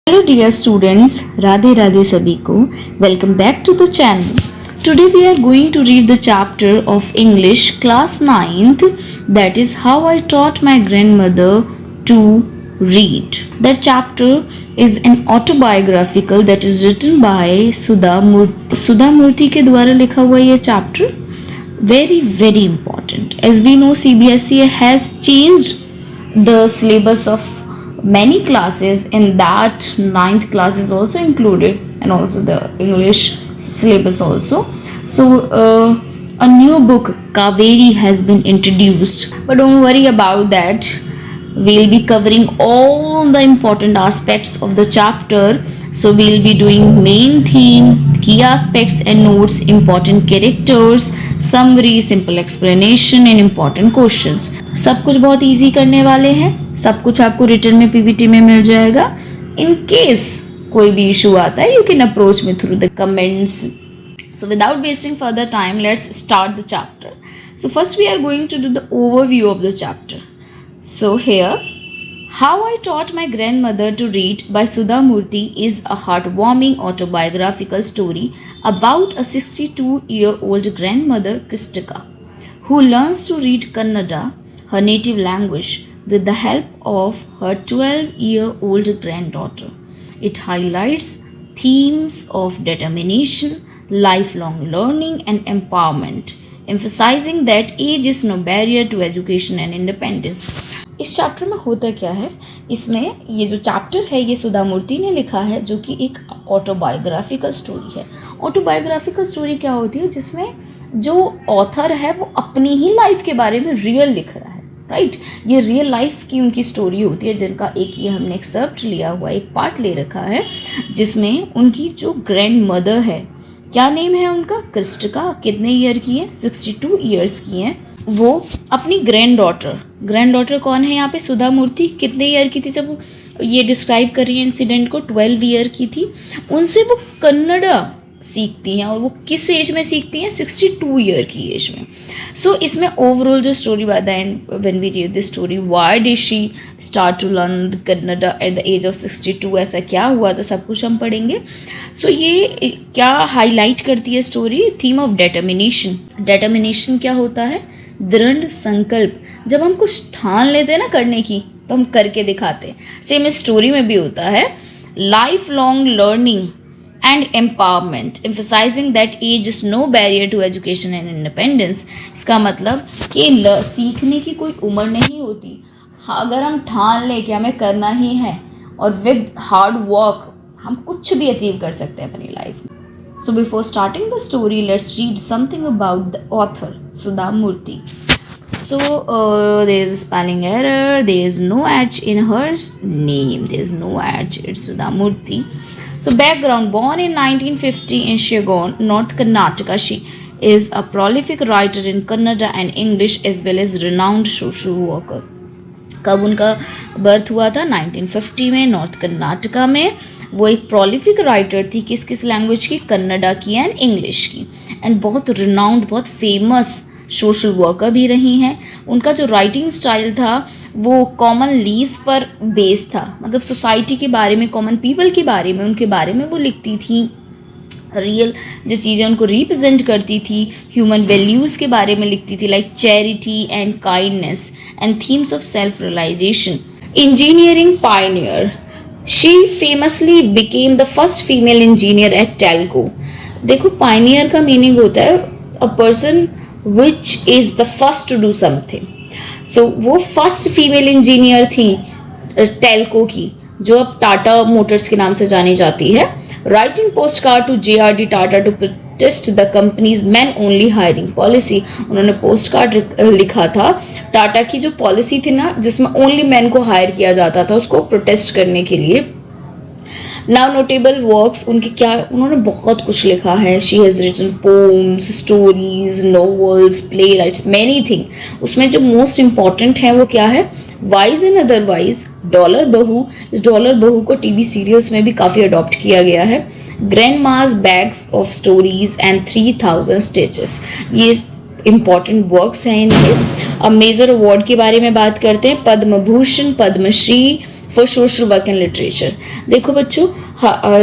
Hello dear students, Radhe Radhe sabhi ko. Welcome back to the channel. Today we are going to read the chapter of English class 9th, that is how I taught my grandmother to read. That chapter is an autobiographical that is written by Sudha Murthy के द्वारा लिखा हुआ ये chapter very important. As we know, CBSE has changed the syllabus of many classes. In that 9th class is also included, and also the English syllabus also. So a new book Kaveri has been introduced, but don't worry about that. We'll be covering all the important aspects of the chapter. So we'll be doing main theme, key aspects and notes, important characters, summary, simple explanation and important questions. सब कुछ बहुत easy करने वाले हैं. सब कुछ आपको return में पीपीटी में मिल जाएगा. इन केस कोई भी इशू आता है, you can approach me through the comments. So without wasting further time, let's start the chapter. So first we are going to do the overview of the chapter. So here, How I Taught My Grandmother to Read by Sudha Murthy is a heartwarming autobiographical story about a 62-year-old grandmother, Kristika, who learns to read Kannada, her native language, with the help of her 12-year-old granddaughter. It highlights themes of determination, lifelong learning and empowerment, emphasizing that age is no barrier to education and independence. इस chapter में होता क्या है, इसमें ये जो chapter है ये सुधा मूर्ति ने लिखा है, जो कि एक ऑटोबायोग्राफिकल स्टोरी है. ऑटोबायोग्राफिकल स्टोरी क्या होती है, जिसमें जो ऑथर है वो अपनी ही लाइफ के बारे में रियल लिख रहा है, राइट. ये रियल लाइफ की उनकी स्टोरी होती है, जिनका एक ये हमने एक्सेप्ट लिया हुआ एक पार्ट ले रखा है, जिसमें उनकी जो ग्रैंड मदर है, क्या नेम है उनका, कृष्टिका, कितने ईयर की है, 62 ईयर्स की हैं. वो अपनी ग्रैंड डॉटर कौन है यहाँ पे, सुधा मूर्ति, कितने ईयर की थी जब वो ये डिस्क्राइब कर रही है इंसिडेंट को, 12 ईयर की थी. उनसे वो कन्नड़ा सीखती हैं, और वो किस एज में सीखती हैं, 62 ईयर की एज में. सो इसमें ओवरऑल जो story by the end when we read this story, why did she start to learn Kannada at the age of 62, ऐसा क्या हुआ, तो सब कुछ हम पढ़ेंगे. सो ये क्या हाईलाइट करती है स्टोरी, थीम ऑफ डेटर्मिनेशन क्या होता है, दृढ़ संकल्प. जब हम कुछ ठान लेते हैं ना करने की, तो हम करके दिखाते हैं. सेम इस स्टोरी में भी होता है. Lifelong learning and empowerment, emphasising that age is no barrier to education and independence. इसका मतलब कि सीखने की कोई उम्र नहीं होती. अगर हम ठान लें कि हमें करना ही है, और विद हार्ड वर्क हम कुछ भी अचीव कर सकते हैं अपनी लाइफ में. So before starting the story, let's read something about the author, Sudha Murthy. So there is a spelling error. There is no H in her name. There is no H. It's Sudha Murthy. So background: born in 1950 in Shigaon, North Karnataka, she is a prolific writer in Kannada and English as well as renowned social worker. कब उनका birth हुआ था, 1950 में, north Karnataka में. वो एक prolific writer थी, किस लैंग्वेज की, कन्नड़ा की एंड इंग्लिश की, एंड बहुत रिनाउंड, बहुत फेमस सोशल वर्कर भी रही हैं. उनका जो राइटिंग स्टाइल था वो कॉमन लीव्स पर बेस्ड था, मतलब सोसाइटी के बारे में, कॉमन पीपल के बारे में, उनके बारे में वो लिखती थी. रियल जो चीज़ें उनको रिप्रेजेंट करती थी, ह्यूमन वैल्यूज़ के बारे में लिखती थी, like charity and kindness and themes of self realisation. Engineering pioneer, she famously became the first female engineer at Telco. देखो, पायनियर का मीनिंग होता है a person which is the first to do something. So वो first female engineer थी टेल्को की, जो अब Tata Motors के नाम से जानी जाती है. Writing postcard to JRD Tata to protest the company's man only hiring policy. उन्होंने पोस्ट कार्ड लिखा था टाटा की जो पॉलिसी थी ना, जिसमें ओनली मैन को हायर किया जाता था, उसको प्रोटेस्ट करने के लिए. नाउ नोटेबल वर्क्स उनके क्या, उन्होंने बहुत कुछ लिखा है. She has written poems, stories, novels, playwrights, many thing. उसमें जो मोस्ट इम्पॉर्टेंट है वो क्या है, वाइज एंड अदरवाइज, डॉलर बहू. इस डॉलर बहू को टीवी सीरियल्स में भी काफ़ी अडॉप्ट किया गया है. Grand mass bags of stories and 3000 स्टेचेस, ये इम्पॉर्टेंट वर्क्स हैं इनके. अब मेजर अवार्ड के बारे में बात करते हैं. Padma Bhushan, Padmashri, for social work and literature. देखो बच्चों,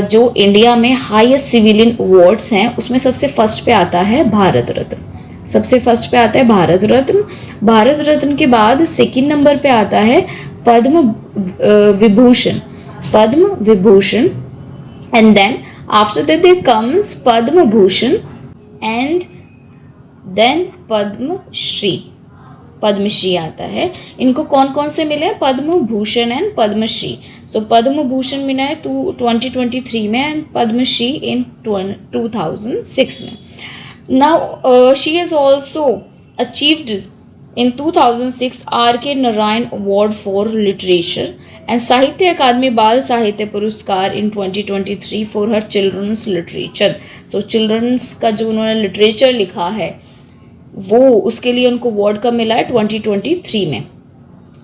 जो इंडिया में हाईएस्ट सिविलियन अवार्ड्स हैं उसमें सबसे फर्स्ट पे आता है भारत रत्न। सबसे फर्स्ट पे आता है भारत रत्न। भारत रत्न के बाद सेकंड नंबर पे आता है Padma Vibhushan, Padma Vibhushan, and then after that there comes Padma Bhushan and then Padmashri, Padmashri आता है। इनको कौन कौन से मिले हैं? पद्म भूषण एंड पद्मश्री। सो पद्म भूषण मिला है 2023 में एंड पद्मश्री इन 2006 में। Now she has also achieved in 2006 R.K. Narayan Award for Literature and साहित्य अकादमी बाल साहित्य पुरस्कार in 2023 for her children's literature। So children's का जो उन्होंने लिटरेचर लिखा है वो उसके लिए उनको अवार्ड कब मिला है? 2023 में।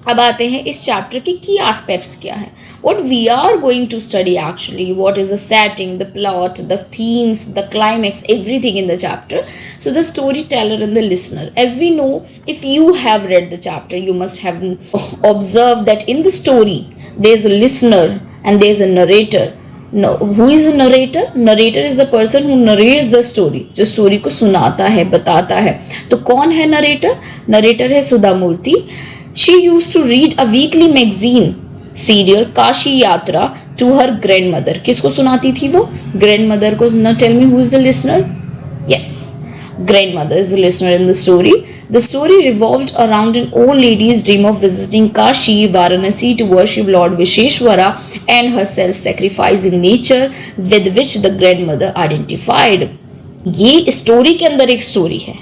अब आते हैं इस चैप्टर के की एस्पेक्ट्स क्या है, what we are going to study actually, what is the setting, the plot, the themes, the climax, everything in the chapter. So the story teller and the listener, as we know, if you have read the chapter you must have observed that in the story there is a listener and there is a narrator. No, who is a narrator? Narrator is the person who narrates the story, जो story को सुनाता है, बताता है। तो कौन है narrator? Narrator है सुधा मूर्ति। She used to read a weekly magazine serial Kashi यात्रा to her grandmother। किसको सुनाती थी वो? grandmother को। Now tell me who is the listener? Yes, grandmother is the listener in the story. The story revolved around an old lady's dream of visiting Kashi, Varanasi to worship Lord Visheshwara and her self-sacrificing nature with which the grandmother identified। ये story के अंदर एक story है,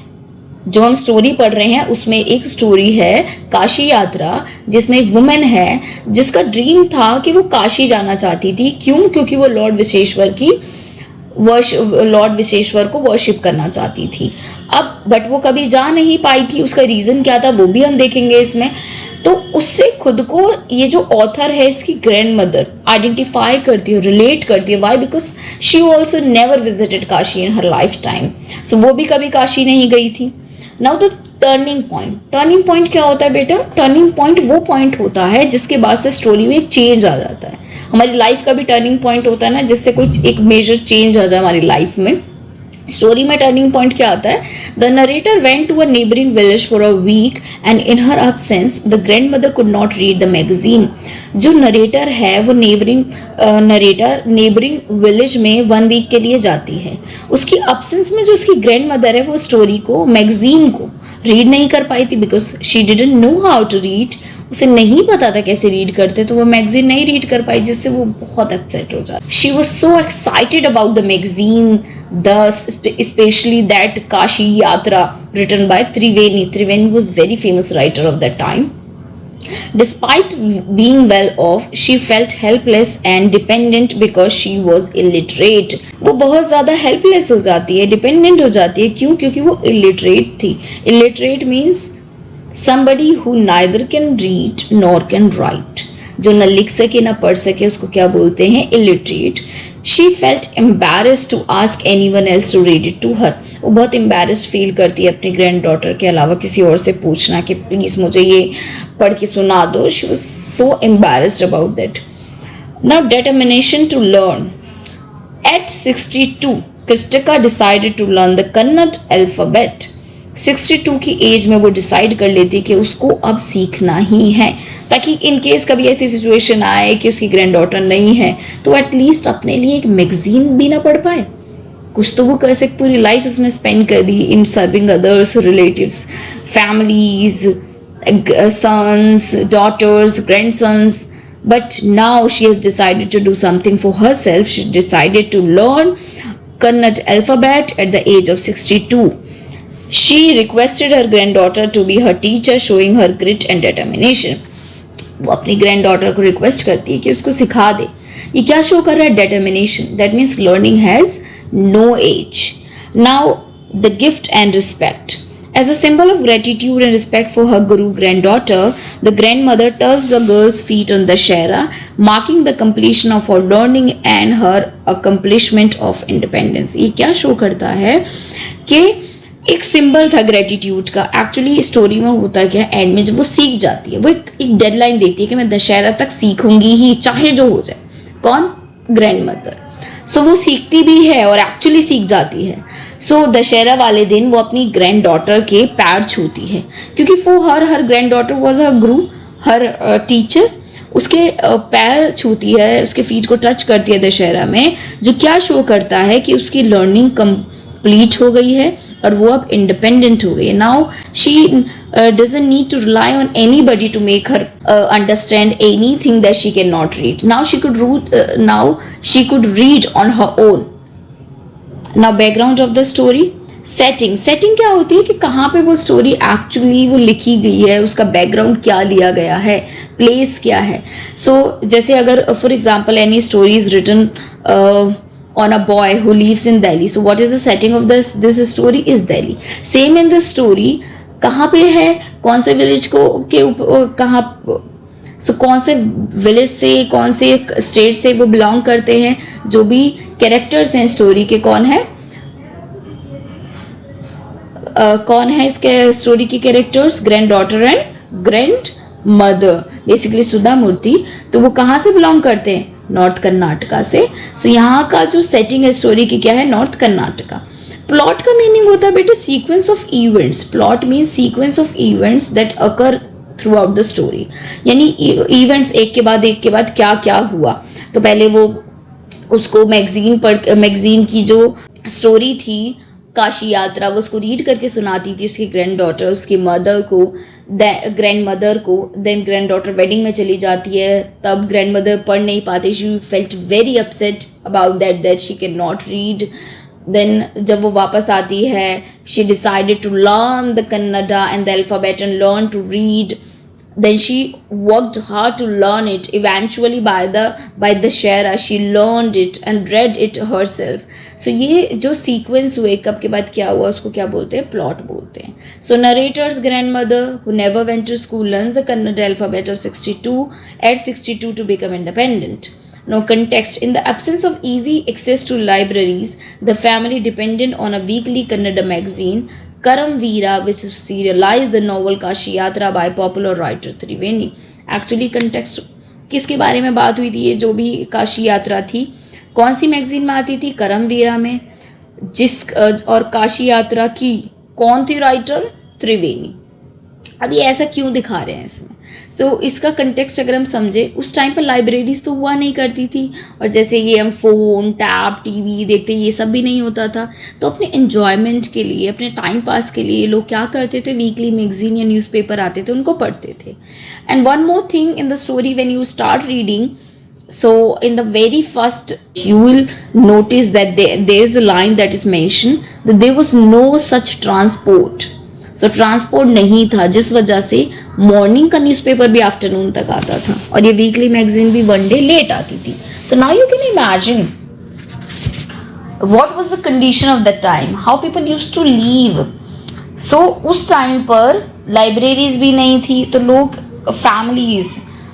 जो हम story पढ़ रहे हैं उसमें एक स्टोरी है काशी यात्रा, जिसमें एक वुमेन है जिसका ड्रीम था कि वो काशी जाना चाहती थी। क्यों? क्योंकि वो लॉर्ड विशेश्वर को वर्शिप करना चाहती थी। अब बट वो कभी जा नहीं पाई थी, उसका रीज़न क्या था वो भी हम देखेंगे इसमें। तो उससे खुद को ये जो ऑथर है इसकी ग्रैंड मदर आइडेंटिफाई करती है, रिलेट करती है। Why? Because she also never visited Kashi in her life time. So वो भी कभी काशी नहीं गई थी। Now the turning point. Turning point क्या होता है बेटा? टर्निंग पॉइंट वो पॉइंट होता है जिसके बाद से स्टोरी में एक चेंज आ जाता है। हमारी लाइफ का भी टर्निंग पॉइंट होता है ना, जिससे कोई एक मेजर चेंज आ जाए हमारी लाइफ में। स्टोरी में टर्निंग पॉइंट क्या आता है? The narrator went to a neighbouring village for a week and in her absence the grandmother could not read the magazine. जो नरेटर है वो नेबरिंग विलेज में 1 वीक के लिए जाती है। उसकी एब्सेंस में जो उसकी ग्रैंड मदर है वो स्टोरी को, मैगजीन को रीड नहीं कर पाई थी, because she didn't know how to read. उसे नहीं पता था कैसे रीड करते, तो वो मैगजीन नहीं रीड कर पाई, जिससे वो बहुत अपसेट हो जाती। She was so excited about the magazine, especially that Kashi Yatra written by Triveni. Triveni was very famous writer of that time. Despite being well off, she felt helpless and dependent because she was illiterate. वो बहुत ज़्यादा helpless हो जाती है, dependent हो जाती है। क्यों? क्योंकि वो illiterate थी। Illiterate means somebody who neither can read nor can write। जो न लिख सके न पढ़ सके उसको क्या बोलते हैं? illiterate। She felt embarrassed to ask anyone else to read it to her। वो बहुत embarrassed फील करती है अपनी ग्रैंड डॉटर के अलावा किसी और से पूछना कि प्लीज़ मुझे ये पढ़ के सुना दो। She was so embarrassed about that। Now determination to learn। At 62, Kistika decided to learn the Kannada alphabet। 62 की एज में वो डिसाइड कर लेती कि उसको अब सीखना ही है, ताकि इन केस कभी ऐसी सिचुएशन आए कि उसकी ग्रैंड डॉटर नहीं है तो एटलीस्ट अपने लिए एक मैगजीन भी ना पढ़ पाए। कुछ तो वो कैसे पूरी लाइफ उसने स्पेंड कर दी in serving others, relatives, families, sons, daughters, grandsons. But now she has decided to do something for herself. She decided to learn Kannada alphabet at the age of 62. She requested her granddaughter to be her teacher, showing her grit and determination. वो अपनी grand daughter को request करती है कि उसको सिखा दे। ये क्या शो कर रहा है? Determination. That means learning has no age. Now the gift and respect. As a symbol of gratitude and respect for her guru granddaughter, the grandmother touched the girl's feet on the shera, marking the completion of her learning and her accomplishment of independence. ये क्या show करता है कि एक symbol था gratitude का। Actually story में होता क्या है, एंड में जब वो सीख जाती है, वो एक डेडलाइन देती है कि मैं दशहरा तक सीखूंगी ही, चाहे जो हो जाए। कौन? Grand mother. सो वो सीखती भी है और एक्चुअली सीख जाती है। सो दशहरा वाले दिन वो अपनी ग्रैंड डॉटर के पैर छूती है, क्योंकि वो हर grand daughter was her Guru, her teacher. उसके पैर छूती है, उसके फीट को टच करती है दशहरा में, जो क्या शो करता है कि उसकी लर्निंग कंप्लीट हो गई है और वो अब इंडिपेंडेंट हो गई है। Now she doesn't need to rely on anybody to make her understand anything that she cannot read. Now she could read on her own. Now background of the story. Setting क्या होती है कि कहाँ पे वो स्टोरी एक्चुअली वो लिखी गई है, उसका बैकग्राउंड क्या लिया गया है, प्लेस क्या है। सो जैसे अगर for example any story is written on a boy who lives in Delhi. So what is the setting of this story is Delhi. Same in this story, कहाँ पे है, कौन से विलेज को के कहाँ, सो कौन से विलेज से, कौन से स्टेट से वो बिलोंग करते हैं, जो भी कैरेक्टर्स हैं स्टोरी के, कौन है इसके स्टोरी के characters, granddaughter and grandmother, basically Sudha Murty. तो वो कहाँ से बिलोंग करते हैं? नॉर्थ कर्नाटका से। सो यहाँ का जो सेटिंग है स्टोरी की क्या है? नॉर्थ कर्नाटका। प्लॉट का मीनिंग होता है बेटे sequence of events. Plot means sequence of events that occur through out the story, यानी इवेंट्स एक के बाद क्या क्या हुआ। तो पहले वो उसको मैगजीन की जो स्टोरी थी काशी यात्रा, वो उसको रीड करके सुनाती थी उसकी ग्रैंड डॉटर, उसकी मदर को, ग्रैंड मदर को। देन ग्रैंड डॉटर वेडिंग में चली जाती है, तब ग्रैंड मदर पढ़ नहीं पाती, she felt very upset about that she can not read. Then जब वो वापस आती है, she decided to learn the Kannada and the alphabet and learn to read. Then she worked hard to learn it. Eventually by the Shara she learned it and read it herself. So ये जो sequence हुए कब के बाद क्या हुआ, उसको क्या बोलते हैं? प्लॉट बोलते हैं. So narrator's grandmother who never went to school learns the Kannada alphabet at 62 to become independent. Now context. In the absence of easy access to libraries, the family depended on a weekly Kannada magazine, Karamveera, which serialized the novel Kashi Yatra by popular writer Triveni. Actually context किसके बारे में बात हुई थी? ये जो भी काशी यात्रा थी, कौन सी मैगजीन में आती थी? करमवीरा में. और काशी यात्रा की कौन थी राइटर? त्रिवेणी. अब ये ऐसा क्यों दिखा रहे हैं इसमें? इसका कंटेक्स्ट अगर हम समझे, उस टाइम पर लाइब्रेरीज तो हुआ नहीं करती थी, और जैसे ये हम फ़ोन, टैब, टीवी देखते, ये सब भी नहीं होता था। तो अपने एन्जॉयमेंट के लिए, अपने टाइम पास के लिए लोग क्या करते थे? वीकली मैगजीन या न्यूज़पेपर आते थे, उनको पढ़ते थे. And one more thing in the story, when you start reading, so in the very first you will notice that there is a line that is mentioned that there was no such transport. So transport नहीं था, जिस वजह से morning का newspaper भी afternoon तक आता था, और ये वीकली मैगजीन भी वन डे लेट आती थी. So now you can imagine what was the condition of that time, how people used to live. So उस टाइम पर लाइब्रेरीज भी नहीं थी, तो लोग, फैमिलीज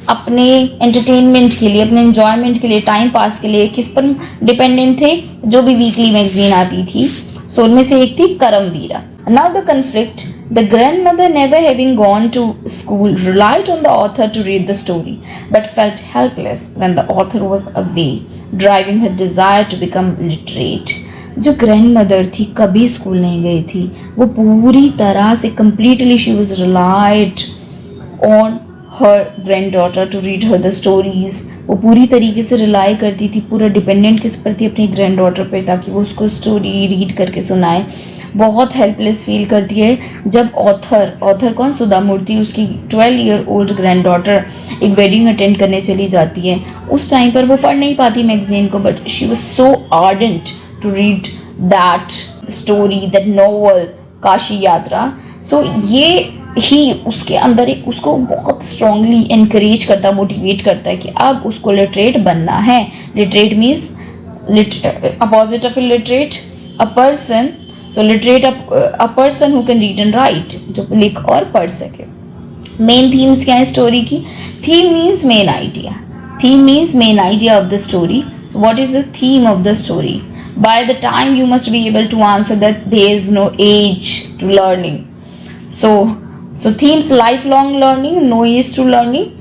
अपने एंटरटेनमेंट के लिए, अपने एंजॉयमेंट के लिए, टाइम पास के लिए किस पर डिपेंडेंट थे? जो भी वीकली मैगजीन आती थी. सो उनमें से एक थी करमवीरा. Now the conflict. The grandmother, never having gone to school, relied on the author to read the story, but felt helpless when the author was away, driving her desire to become literate. जो grandmother थी, कभी school नहीं गई थी, वो पूरी तरह से completely she was relied on her granddaughter to read her the stories. वो पूरी तरीके से रिलाई करती थी, पूरा डिपेंडेंट किस पर थी? अपनी ग्रैंड डॉटर पर, ताकि वो उसको स्टोरी रीड करके सुनाए. बहुत हेल्पलेस फील करती है जब ऑथर कौन? सुधा मूर्ति, उसकी 12-year old ग्रैंड डॉटर एक वेडिंग अटेंड करने चली जाती है. उस टाइम पर वो पढ़ नहीं पाती मैगजीन को, but she was so ardent to read that story, that novel Kashi Yatra. So ये ही उसके अंदर एक, उसको बहुत स्ट्रांगली इनकरेज करता, मोटिवेट करता है कि अब उसको लिटरेट बनना है. Literate means opposite of illiterate, a person. So literate, a person who can read and right, जो लिख और पढ़ सके. मेन थीम्स क्या है स्टोरी की? Theme means main idea. Theme means main idea of the story. So what is the theme of the story? By the time you must be able to answer that there is no age to learning. So themes: lifelong learning, no age to learning,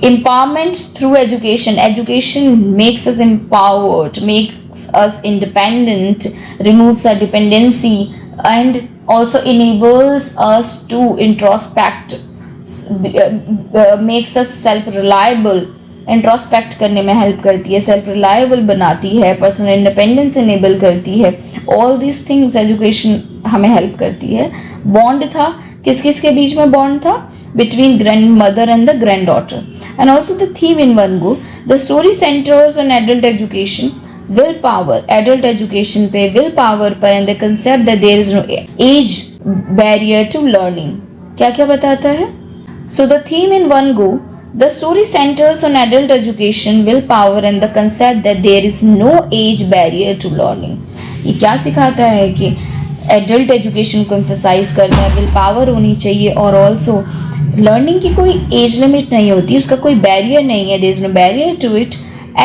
empowerment through education. Education makes us empowered, makes us independent, removes our dependency, and also enables us to introspect, makes us self reliable. Introspect करने में help करती है, self reliable बनाती है, personal independence enable करती है. All these things education हमें help करती है. बॉन्ड था, किस किस के बीच में बॉन्ड था? Between grandmother and the granddaughter. And also the theme in one go, the story centres on adult education, willpower, adult education पे, विल पावर पर, and the concept that there is no age barrier to learning. क्या क्या बताता है? So the theme in one go, the story centers on adult education, willpower, and the concept that there is no age barrier to learning. ये क्या सिखाता है कि adult education को एम्फसाइज करता है, विल पावर होनी चाहिए, और ऑल्सो लर्निंग की कोई एज लिमिट नहीं होती, उसका कोई बैरियर नहीं है, there is no barrier to it.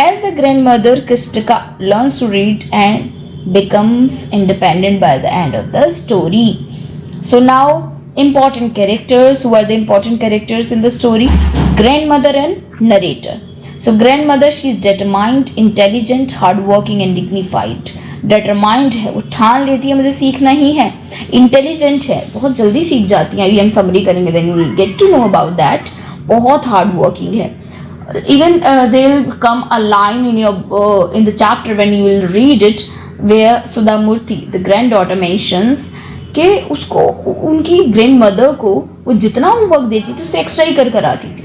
As the grandmother Kistika learns to read and becomes independent by the end of the story. So now, important characters. Who are the important characters in the story? Grandmother and narrator. So grandmother, she is determined, intelligent, hardworking and dignified. Determined है, वो ठान लेती है मुझे सीखना ही है. Intelligent है, बहुत जल्दी सीख जाती है. अभी हम समरी करेंगे, then you will get to know about that. बहुत hardworking है. Even there will come a line in your in the chapter when you will read it, where Sudha Murthy, the granddaughter, mentions कि उसको उनकी grand mother को वो जितना homework देती थी उससे एक्स्ट्रा ही कर कराती थी.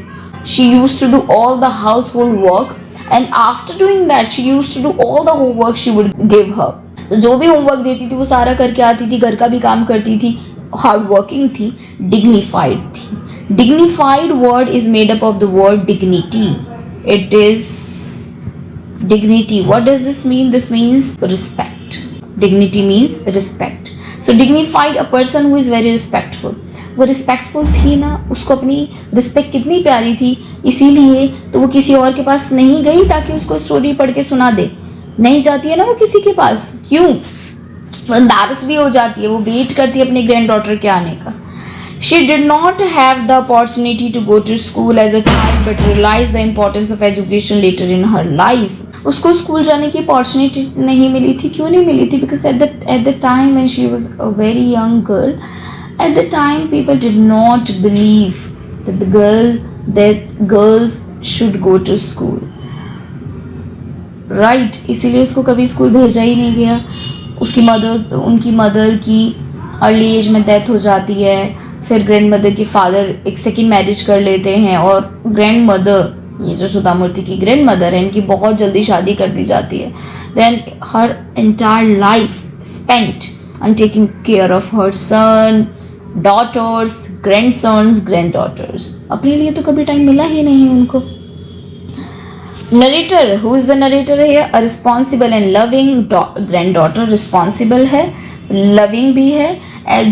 She used to do all the household work, and after doing that she used to do all the homework she would give her. तो जो भी होमवर्क देती थी वो सारा करके आती थी, घर का भी काम करती थी, हार्ड वर्किंग थी, डिग्निफाइड थी. Dignified word is made up of the word dignity. It is dignity. What does this mean? This means respect. Dignity means respect. So dignified, a person who is very respectful. वो respectful थी ना, उसको अपनी respect कितनी प्यारी थी, इसीलिए तो वो किसी और के पास नहीं गई ताकि उसको स्टोरी पढ़ के सुना दे. नहीं जाती है ना वो किसी के पास, क्यों? वो एम्बैरस भी हो जाती है, वो वेट करती है अपने ग्रैंड डॉटर के आने का. She did not have the opportunity to go to school as a child, but realized the importance of education later in her life. उसको स्कूल जाने की अपॉर्चुनिटी नहीं मिली थी. क्यों नहीं मिली थी? Because at the time when she was a very young girl, at the time people did not believe that girls should go to school. Right? इसीलिए उसको कभी स्कूल भेजा ही नहीं गया. उनकी मदर की अर्ली एज में डेथ हो जाती है. फिर ग्रैंड मदर के फादर एक सेकेंड मैरिज कर लेते हैं, और ग्रैंड मदर, ये जो सुधा मूर्ति की ग्रैंड मदर है, इनकी बहुत जल्दी शादी कर दी जाती है. Then her entire life spent on taking care of her son, daughters, grandsons, granddaughters. अपने लिए तो कभी टाइम मिला ही नहीं उनको. Narrator, who is the narrator है? A responsible and loving granddaughter. Responsible है, लविंग भी है,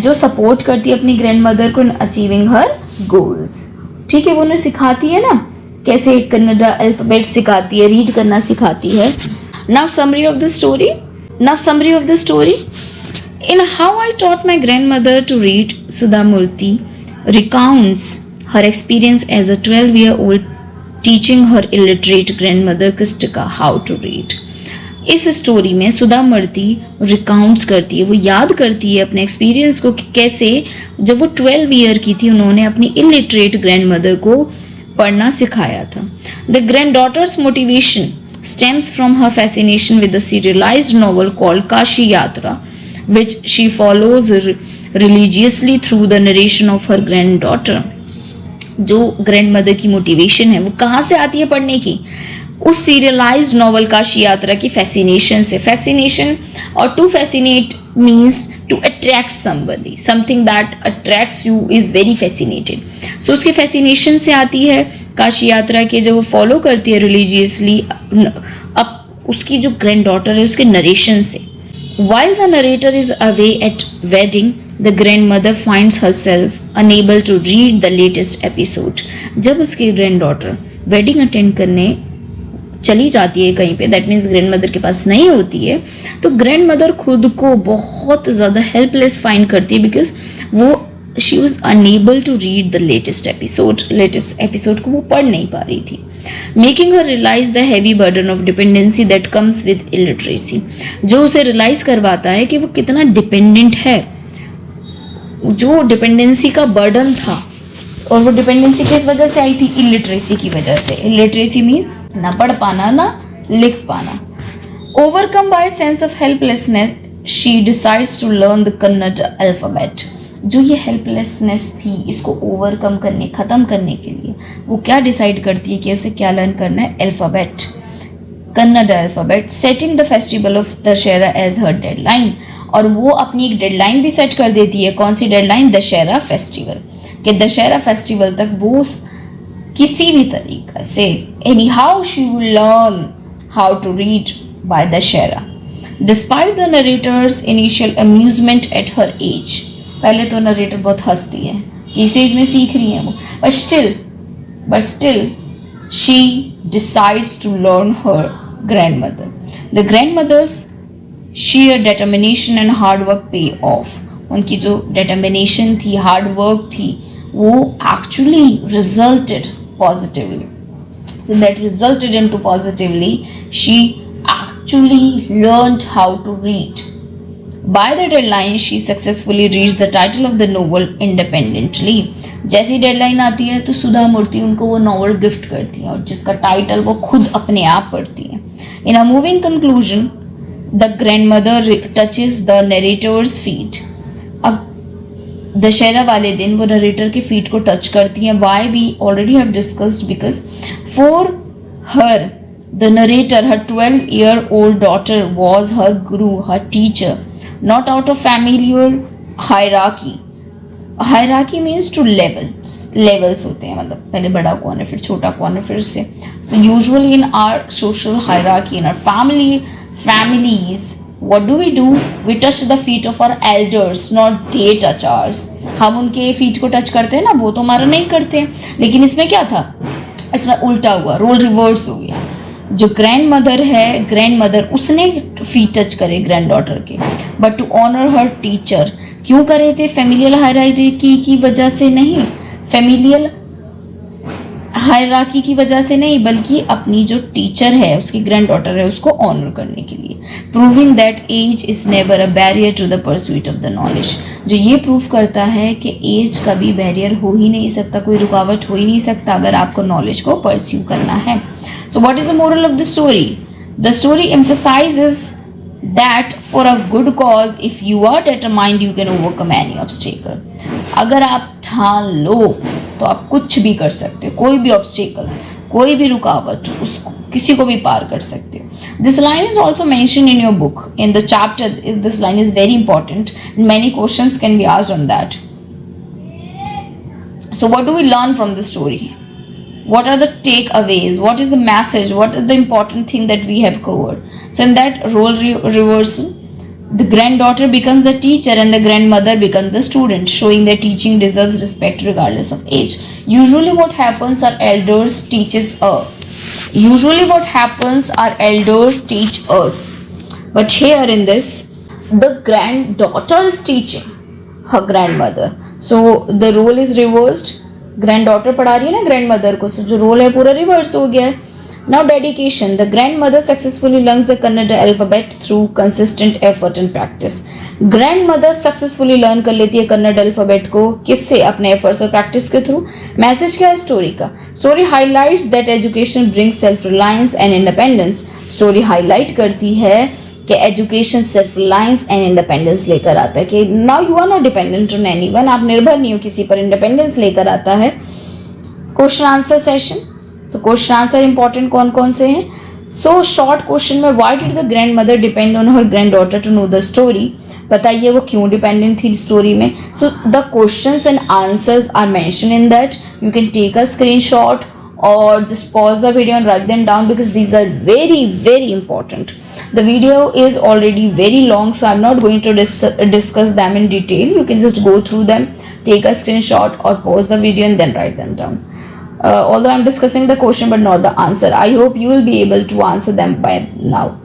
जो सपोर्ट करती है अपनी ग्रैंड मदर को अचीविंग हर गोल्स. ठीक है, वो उन्हें सिखाती है ना कैसे कन्नड़ा अल्फाबेट सिखाती है, रीड करना सिखाती है. Now summary of the story. In How I Taught My Grandmother to Read, Sudha Murthy recounts her experience as a 12-year-old teaching her illiterate grandmother Kistika how to read. इस story में सुधा मूर्ति recounts करती है, वो याद करती है अपने experience को कि कैसे जब वो 12 ईयर की थी उन्होंने अपनी इलिटरेट ग्रैंड मदर को पढ़ना सिखाया था. The granddaughter's motivation stems from her fascination with the serialized novel called Kashi Yatra, which she follows religiously through the narration of her granddaughter. जो ग्रैंड मदर की मोटिवेशन है वो कहाँ से आती है पढ़ने की? उस सीरियलाइज्ड नॉवल काशी यात्रा की फैसिनेशन से. फैसिनेशन और to fascinate means to attract somebody, something that attracts you is very fascinated. So उसके फैसिनेशन से आती है काशी यात्रा के, जो वो फॉलो करती है रिलीजियसली अब उसकी जो ग्रैंड डॉटर है उसके नरेशन से. While the narrator is away at wedding, the grandmother finds herself unable to read the latest episode. जब उसकी ग्रैंड डॉटर वेडिंग अटेंड करने चली जाती है कहीं पे, दैट मीन्स ग्रैंड मदर के पास नहीं होती है, तो ग्रैंड मदर खुद को बहुत ज़्यादा हेल्पलेस फाइंड करती है, बिकॉज वो she was unable to read the latest episode को वो पढ़ नहीं पा रही थी, making her realise the heavy burden of dependency that comes with illiteracy, जो उसे रियलाइज करवाता है कि वो कितना डिपेंडेंट है, जो डिपेंडेंसी का बर्डन था, और वो डिपेंडेंसी किस वजह से आई थी, इलिटरेसी की वजह से। इलिटरेसी मीन्स ना पढ़ पाना ना लिख पाना। Overcome by sense of helplessness she decides to learn the Kannada alphabet. जो ये हेल्पलेसनेस थी, इसको ओवरकम करने, ख़त्म करने के लिए वो क्या डिसाइड करती है कि उसे क्या लर्न करना है, alphabet, Kannada alphabet, setting the festival of Dussehra as her deadline. और वो अपनी एक डेडलाइन भी सेट कर देती है। कौन सी डेडलाइन, दशहरा फेस्टिवल, कि दशहरा फेस्टिवल तक वो किसी भी तरीका से anyhow she will learn how to read by Dussehra. Despite the narrator's initial amusement at her age, पहले तो नरेटर बहुत हंसती है कि इस एज में सीख रही है वो, but still she decides to learn her grandmother. The grandmother's sheer determination and hard work pay off। उनकी जो determination थी, hard work थी, वो actually resulted positively, so that resulted into positively she actually learned how to read। By the deadline she successfully reached the title of the novel independently। जैसी deadline आती है तो सुधा मूर्ति उनको वो नॉवल गिफ्ट करती है और जिसका टाइटल वो खुद अपने आप पढ़ती है। In a moving conclusion, the grandmother touches the narrator's feet। अब दशहरा वाले दिन वो नरेटर के फीट को टच करती हैं। Why we already have discussed, because for her the narrator, her 12-year-old daughter was her guru, her teacher, not out of familiar hierarchy। Hierarchy means two levels होते हैं, मतलब पहले बड़ा कौन है फिर छोटा कौन है फिर उससे। So usually in are social hierarchy, in are families, what do? We touch the feet of our elders, not they touch ours। हम उनके फीट को टच करते हैं ना, वो तो हमारा नहीं करते हैं। लेकिन इसमें क्या था, इसमें उल्टा हुआ, रोल रिवर्स हो गया। जो ग्रैंडमदर है, ग्रैंडमदर उसने फीट टच करे ग्रैंड डॉटर के, but to honour her teacher. क्यों करे थे, फेमिलियल हायरार्की की वजह से नहीं, फेमिलियल हायरार्की की वजह से नहीं, बल्कि अपनी जो टीचर है, उसकी ग्रैंड डॉटर है, उसको ऑनर करने के लिए। Proving that age is never a barrier to the pursuit of the knowledge. जो ये प्रूव करता है कि एज कभी बैरियर हो ही नहीं सकता, कोई रुकावट हो ही नहीं सकता अगर आपको नॉलेज को परस्यू करना है। So what is the moral of the story? The story emphasises that for a good cause if you are determined you can overcome any obstacle। अगर आप ठान लो तो आप कुछ भी कर सकते हो, कोई भी ऑब्स्टेकल, कोई भी रुकावट, उसको किसी को भी पार कर सकते हो। This line is also mention in your book in the chapter. This line is very important, many questions can be asked on that. So what do we learn from the story? What are the takeaways? What is the message? What is the important thing that we have covered? So in that role reversal, the granddaughter becomes the teacher and the grandmother becomes the student, showing that teaching deserves respect regardless of age। Usually what happens, our elders teaches our elders teach us, but here in this, the granddaughter is teaching her grandmother, so the role is reversed। Grand daughter पढ़ा रही है ना grand mother को, जो role है पूरा reverse हो गया है। Now dedication, the grand mother successfully learns the Kannada alphabet through consistent effort and practice. Grand mother successfully learn कर लेती है कन्नड़ अल्फाबेट को, किससे? अपने एफर्ट्स और प्रैक्टिस के थ्रू। मैसेज क्या है स्टोरी का? Story highlights that education brings self reliance and independence. Story highlight करती है कि education self reliance and independence लेकर आता है, कि now you are not dependent on anyone, आप निर्भर नहीं हो किसी पर, इंडिपेंडेंस लेकर आता है। Question answer session. So question answer important कौन कौन से हैं? सो शॉर्ट क्वेश्चन में, why did the grandmother depend on her granddaughter to know the story? बताइए वो क्यों डिपेंडेंट थी स्टोरी में। So the questions and answers are mention in that. You can take a screenshot or just pause the video and write them down, because these are very important। The video is already very long, so I'm not going to discuss them in detail। You can just go through them, take a screenshot or pause the video and then write them down। although I'm discussing the question but not the answer. I hope you will be able to answer them by now.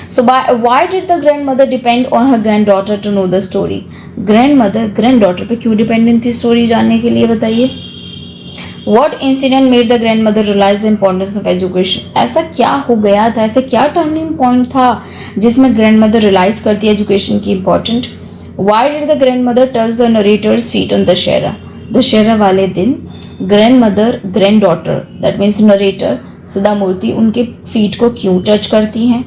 So why did the grandmother depend on her granddaughter to know the story? Grandmother granddaughter पे क्यों dependent थी story जानने के लिए, बताइए. What incident made the grandmother realize the importance of education? ऐसा क्या हो गया था, ऐसा क्या टर्निंग पॉइंट था जिसमें ग्रैंडमदर रियलाइज करती है एजुकेशन की important. Why did the grandmother touch the narrator's feet on Dussehra? Dussehra वाले दिन grandmother granddaughter that means narrator Sudha Murty उनके फीट को क्यों टच करती हैं.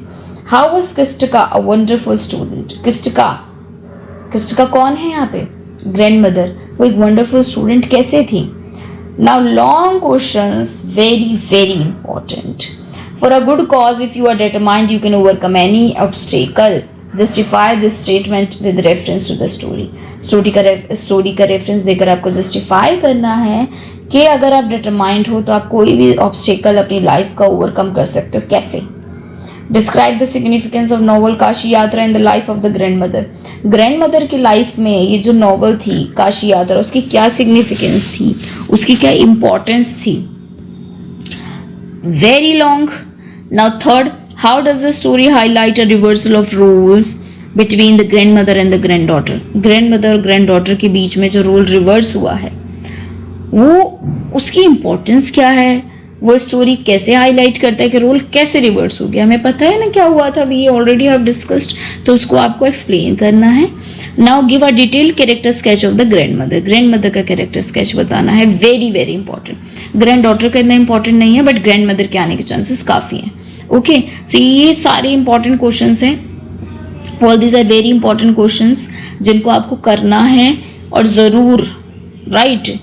How was किस्टिका a wonderful student? किस्टिका कौन है यहाँ पे? ग्रैंडमदर. वो एक वंडरफुल स्टूडेंट कैसे थी? Now long questions, very important. For a good cause, if you are determined, you can overcome any obstacle. Justify this statement with reference to the story. Story का reference देकर आपको justify करना है कि अगर आप डिटरमाइंड हो तो आप कोई भी ऑब्स्टेकल अपनी लाइफ का ओवरकम कर सकते हो. कैसे? Describe the significance of novel Kashi Yatra in the life of the grandmother. Grandmother की लाइफ में ये जो नॉवल थी काशी यात्रा, उसकी क्या सिग्निफिकेंस थी, उसकी क्या इम्पोर्टेंस थी. Very long. Now third, how does the story highlight a reversal of roles between the grandmother and the granddaughter. Grandmother और ग्रैंडडॉटर के बीच में जो रोल रिवर्स हुआ है वो उसकी इम्पोर्टेंस क्या है, वो स्टोरी कैसे हाईलाइट करता है कि रोल कैसे रिवर्स हो गया. हमें पता है ना क्या हुआ था, वी ऑलरेडी हैव डिस्कस्ड, तो उसको आपको एक्सप्लेन करना है. Now give a detail character sketch of the grandmother. Grandmother का कैरेक्टर स्केच बताना है. Very important. ग्रैंडडॉटर का इतना इंपॉर्टेंट नहीं है बट ग्रैंडमदर के आने के चांसेस काफ़ी हैं. ओके, सो ये सारे इंपॉर्टेंट क्वेश्चन हैं. All these are very important question जिनको आपको करना है और ज़रूर. Right.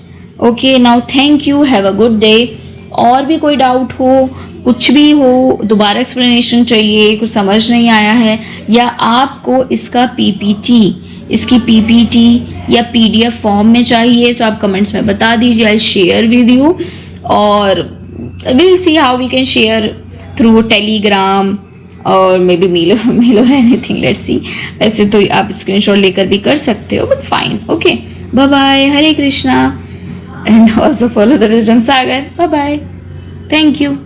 Okay, now thank you, have a good day. और भी कोई डाउट हो, कुछ भी हो, दोबारा एक्सप्लेनेशन चाहिए, कुछ समझ नहीं आया है, या आपको इसका इसकी पीपीटी या पीडीएफ फॉर्म में चाहिए तो आप कमेंट्स में बता दीजिए. आई शेयर विद यू और will see how we can share through Telegram और मे बी मेल और एनीथिंग. Let's see. वैसे तो आप स्क्रीनशॉट लेकर भी कर सकते हो but fine. Okay, bye bye. Hare Krishna. And also follow the Wisdom Sagar. Bye bye. Thank you.